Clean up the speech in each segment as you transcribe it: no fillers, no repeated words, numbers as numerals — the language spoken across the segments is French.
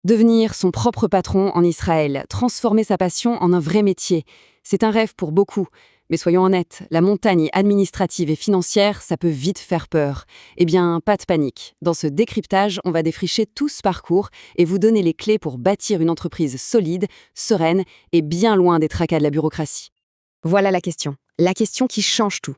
Devenir son propre patron en Israël, transformer sa passion en un vrai métier, c'est un rêve pour beaucoup. Mais soyons honnêtes, la montagne administrative et financière, ça peut vite faire peur. Eh bien, pas de panique. Dans ce décryptage, on va défricher tout ce parcours et vous donner les clés pour bâtir une entreprise solide, sereine et bien loin des tracas de la bureaucratie. Voilà la question qui change tout.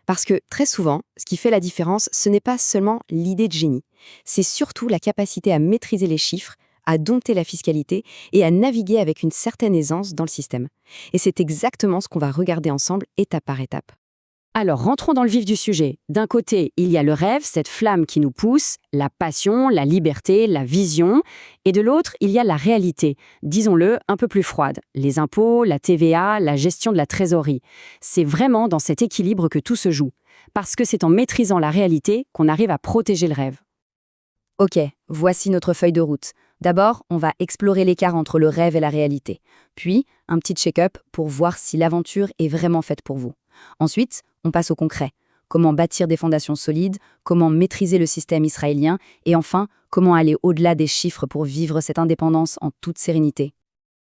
Parce que très souvent, ce qui fait la différence, ce n'est pas seulement l'idée de génie, c'est surtout la capacité à maîtriser les chiffres, à dompter la fiscalité et à naviguer avec une certaine aisance dans le système. Et c'est exactement ce qu'on va regarder ensemble étape par étape. Alors, rentrons dans le vif du sujet. D'un côté, il y a le rêve, cette flamme qui nous pousse, la passion, la liberté, la vision. Et de l'autre, il y a la réalité, disons-le, un peu plus froide. Les impôts, la TVA, la gestion de la trésorerie. C'est vraiment dans cet équilibre que tout se joue. Parce que c'est en maîtrisant la réalité qu'on arrive à protéger le rêve. Ok, voici notre feuille de route. D'abord, on va explorer l'écart entre le rêve et la réalité. Puis, un petit check-up pour voir si l'aventure est vraiment faite pour vous. Ensuite, on passe au concret. Comment bâtir des fondations solides, comment maîtriser le système israélien, et enfin, comment aller au-delà des chiffres pour vivre cette indépendance en toute sérénité.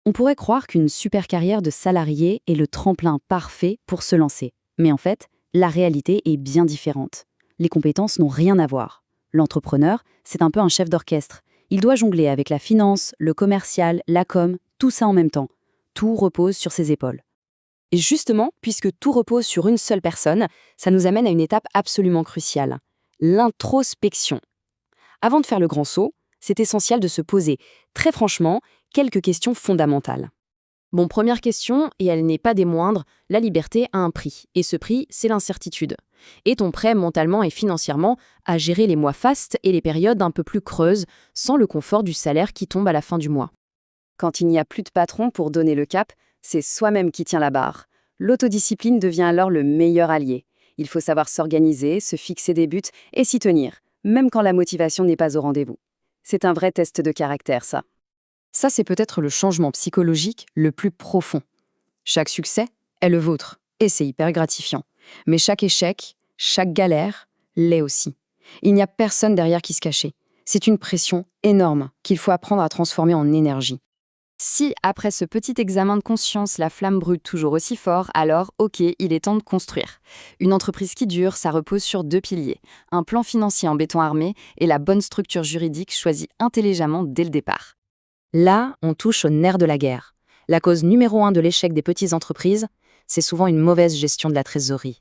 On pourrait croire qu'une super carrière de salarié est le tremplin parfait pour se lancer. Mais en fait, la réalité est bien différente. Les compétences n'ont rien à voir. L'entrepreneur, c'est un peu un chef d'orchestre. Il doit jongler avec la finance, le commercial, la com, tout ça en même temps. Tout repose sur ses épaules. Et justement, puisque tout repose sur une seule personne, ça nous amène à une étape absolument cruciale, l'introspection. Avant de faire le grand saut, c'est essentiel de se poser, très franchement, quelques questions fondamentales. Bon, première question, et elle n'est pas des moindres, la liberté a un prix, et ce prix, c'est l'incertitude. Est-on prêt mentalement et financièrement à gérer les mois fastes et les périodes un peu plus creuses, sans le confort du salaire qui tombe à la fin du mois? Quand il n'y a plus de patron pour donner le cap, c'est soi-même qui tient la barre. L'autodiscipline devient alors le meilleur allié. Il faut savoir s'organiser, se fixer des buts et s'y tenir, même quand la motivation n'est pas au rendez-vous. C'est un vrai test de caractère, ça. Ça, c'est peut-être le changement psychologique le plus profond. Chaque succès est le vôtre, et c'est hyper gratifiant. Mais chaque échec, chaque galère, l'est aussi. Il n'y a personne derrière qui se cachait. C'est une pression énorme qu'il faut apprendre à transformer en énergie. Si, après ce petit examen de conscience, la flamme brûle toujours aussi fort, alors, ok, il est temps de construire. Une entreprise qui dure, ça repose sur 2 piliers. Un plan financier en béton armé et la bonne structure juridique choisie intelligemment dès le départ. Là, on touche au nerf de la guerre. La cause numéro 1 de l'échec des petites entreprises, c'est souvent une mauvaise gestion de la trésorerie.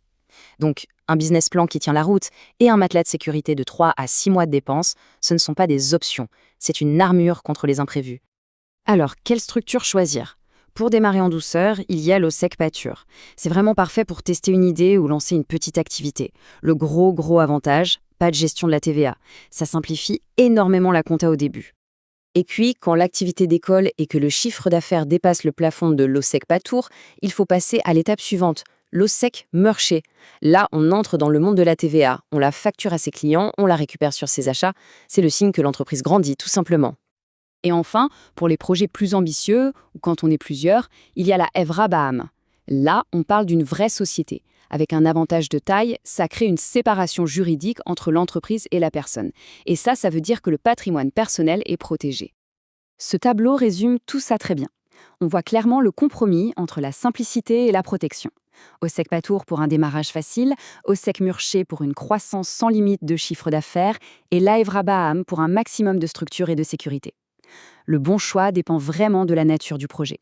Donc, un business plan qui tient la route et un matelas de sécurité de 3 à 6 mois de dépenses, ce ne sont pas des options, c'est une armure contre les imprévus. Alors, quelle structure choisir? Pour démarrer en douceur, il y a l'OSEC Pâture. C'est vraiment parfait pour tester une idée ou lancer une petite activité. Le gros avantage, pas de gestion de la TVA. Ça simplifie énormément la compta au début. Et puis, quand l'activité décolle et que le chiffre d'affaires dépasse le plafond de l'OSEC Patour, il faut passer à l'étape suivante, l'OSEC Marché. Là, on entre dans le monde de la TVA. On la facture à ses clients, on la récupère sur ses achats. C'est le signe que l'entreprise grandit, tout simplement. Et enfin, pour les projets plus ambitieux, ou quand on est plusieurs, il y a la Evra Baham. Là, on parle d'une vraie société. Avec un avantage de taille, ça crée une séparation juridique entre l'entreprise et la personne. Et ça veut dire que le patrimoine personnel est protégé. Ce tableau résume tout ça très bien. On voit clairement le compromis entre la simplicité et la protection. OSEC Patour pour un démarrage facile, OSEC Marché pour une croissance sans limite de chiffre d'affaires et l'Evra Baham pour un maximum de structure et de sécurité. Le bon choix dépend vraiment de la nature du projet.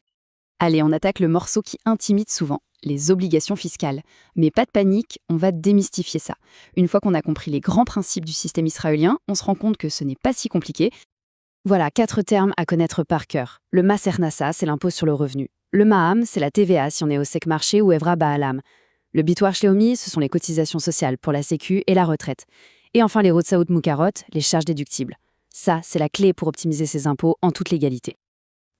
Allez, on attaque le morceau qui intimide souvent, les obligations fiscales. Mais pas de panique, on va démystifier ça. Une fois qu'on a compris les grands principes du système israélien, on se rend compte que ce n'est pas si compliqué. Voilà 4 termes à connaître par cœur. Le Mas Hernassa, c'est l'impôt sur le revenu. Le Maham, c'est la TVA si on est au OSEC Marché ou Evra Baalam. Le Bitoire Shleomi, ce sont les cotisations sociales pour la Sécu et la retraite. Et enfin les Rotsaout Mukarot, les charges déductibles. Ça, c'est la clé pour optimiser ses impôts en toute légalité.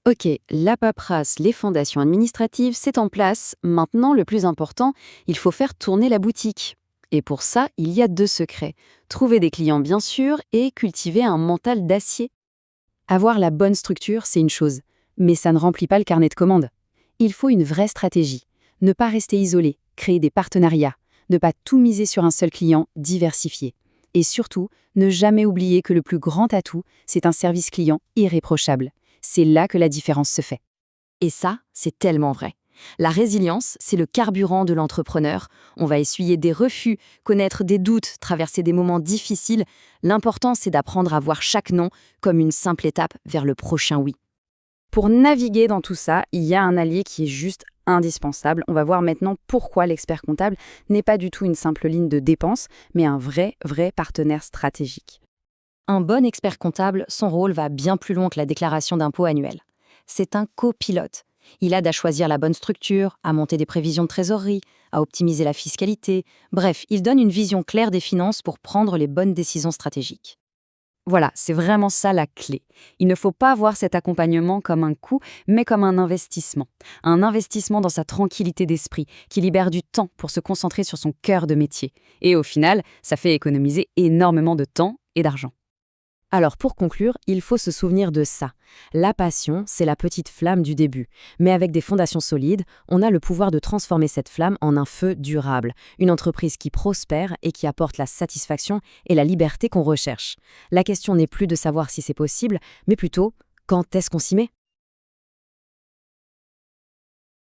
Ok, la paperasse, les fondations administratives, c'est en place. Maintenant, le plus important, il faut faire tourner la boutique. Et pour ça, il y a 2 secrets. Trouver des clients bien sûr et cultiver un mental d'acier. Avoir la bonne structure, c'est une chose, mais ça ne remplit pas le carnet de commandes. Il faut une vraie stratégie. Ne pas rester isolé, créer des partenariats, ne pas tout miser sur un seul client, diversifier. Et surtout, ne jamais oublier que le plus grand atout, c'est un service client irréprochable. C'est là que la différence se fait. Et ça, c'est tellement vrai. La résilience, c'est le carburant de l'entrepreneur. On va essuyer des refus, connaître des doutes, traverser des moments difficiles. L'important, c'est d'apprendre à voir chaque non comme une simple étape vers le prochain oui. Pour naviguer dans tout ça, il y a un allié qui est juste indispensable. On va voir maintenant pourquoi l'expert comptable n'est pas du tout une simple ligne de dépenses, mais un vrai partenaire stratégique. Un bon expert comptable, son rôle va bien plus loin que la déclaration d'impôt annuelle. C'est un copilote. Il aide à choisir la bonne structure, à monter des prévisions de trésorerie, à optimiser la fiscalité. Bref, il donne une vision claire des finances pour prendre les bonnes décisions stratégiques. Voilà, c'est vraiment ça la clé. Il ne faut pas voir cet accompagnement comme un coût, mais comme un investissement. Un investissement dans sa tranquillité d'esprit, qui libère du temps pour se concentrer sur son cœur de métier. Et au final, ça fait économiser énormément de temps et d'argent. Alors pour conclure, il faut se souvenir de ça. La passion, c'est la petite flamme du début. Mais avec des fondations solides, on a le pouvoir de transformer cette flamme en un feu durable. Une entreprise qui prospère et qui apporte la satisfaction et la liberté qu'on recherche. La question n'est plus de savoir si c'est possible, mais plutôt, quand est-ce qu'on s'y met ?